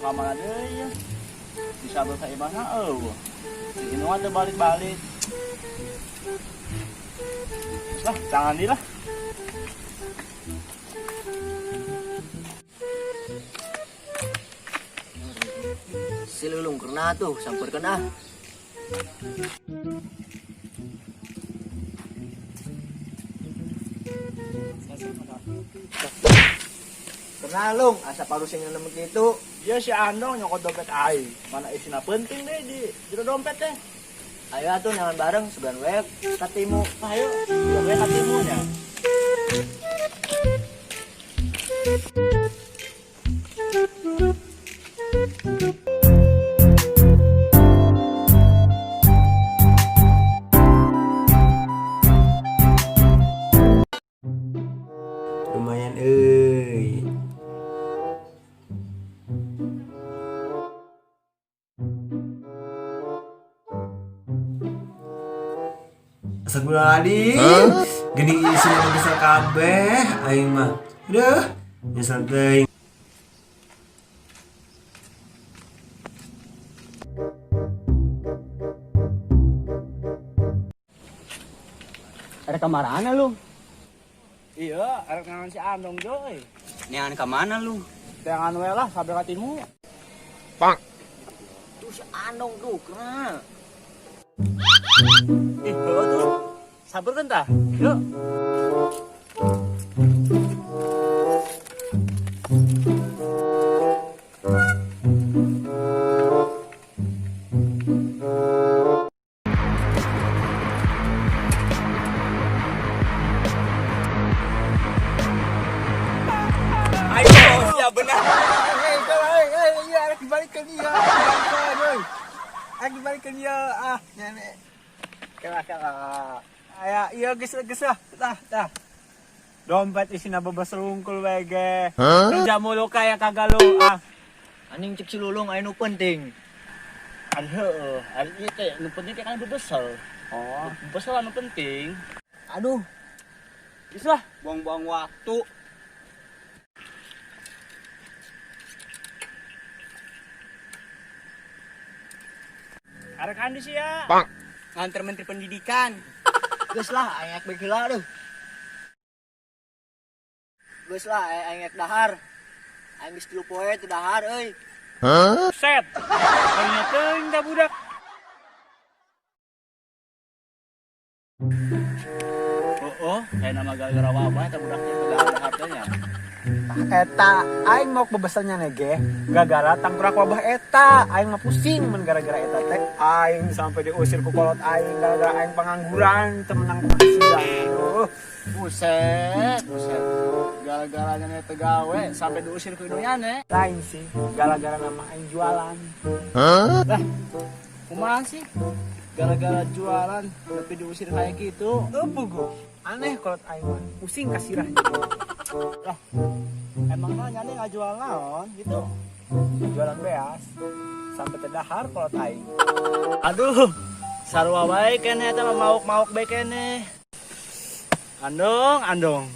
kamar deui ya. Bisa dosa ibana eueuh. Ini mah teu balik-balik. Lah, jangan di lah. Si Lulung kena tuh, samperkeun ah. Kena Lung, asa parusing nemen kitu. Dia si Andong nyokot dompet aing. Mana isina penting deh di jero dompet teh. Ayo atuh nyaman bareng segan we katimu. Ayo, biar we katimunya. Lumayan euy. Astagfirullahaladzim. Gini isinya bisa kabeh aing mah. Udah, nyesel teuing. Ada kamarana lu? Iya, arek ngangan si Andong joy. Neangan ka mana lu? Jangan we lah sabe katimu. Tuh si Andong tuh, kena. Ih, heuh tuh. Sabarkeun tah. Yuk. Ayo, ya benar. Iya, arek dibalikkeun ieu. Dibalikkeun euy. Arek dibalikkeun ieu. Ah, nenek. Kela. Aya ieu geus ah. Tah. Dompet isina bebas rungkul we ge. Kerja mulu kaya kagak lu. Ah, Anjing cek si Lulung aya nu penting. Ari heueuh, ari ieu teh nu penting teh kan bebesel. oh. Bebesel anu penting. Aduh, Geus lah. buang-buang waktu. Arek andi sih ya. Nganter Menteri Pendidikan. Geus lah, aing balik heula deuh. Geus lah, aing dahar. Aing geus 3 poe teu dahar euy. Set. Kayaknya teuing da budak. Oh, kayak nama gara-gara wabah eta budak teh ada hartanya. Eta aing mau bebeselnya nege gara-gara tangkrak wabah eta aing mah pusing men gara-gara eta teh aing sampai diusir ku kolot aing gara-gara aing pengangguran temenang penghasilan. Buset. Gara-garanya nih tegawe sampai diusir ke Indonesia. Lain sih gara-gara nama aing jualan. Lah, kumaha sih? Gara-gara jualan tapi diusir kayak gitu. Pugu aneh kolot aing mah pusing kasirah. Lah, emang nanya nih nggak jual naon gitu. Jualan beas sampai terdahar kolot aing. Aduh, sarua bae keneh eta mah mauk-mauk bae keneh. Andong.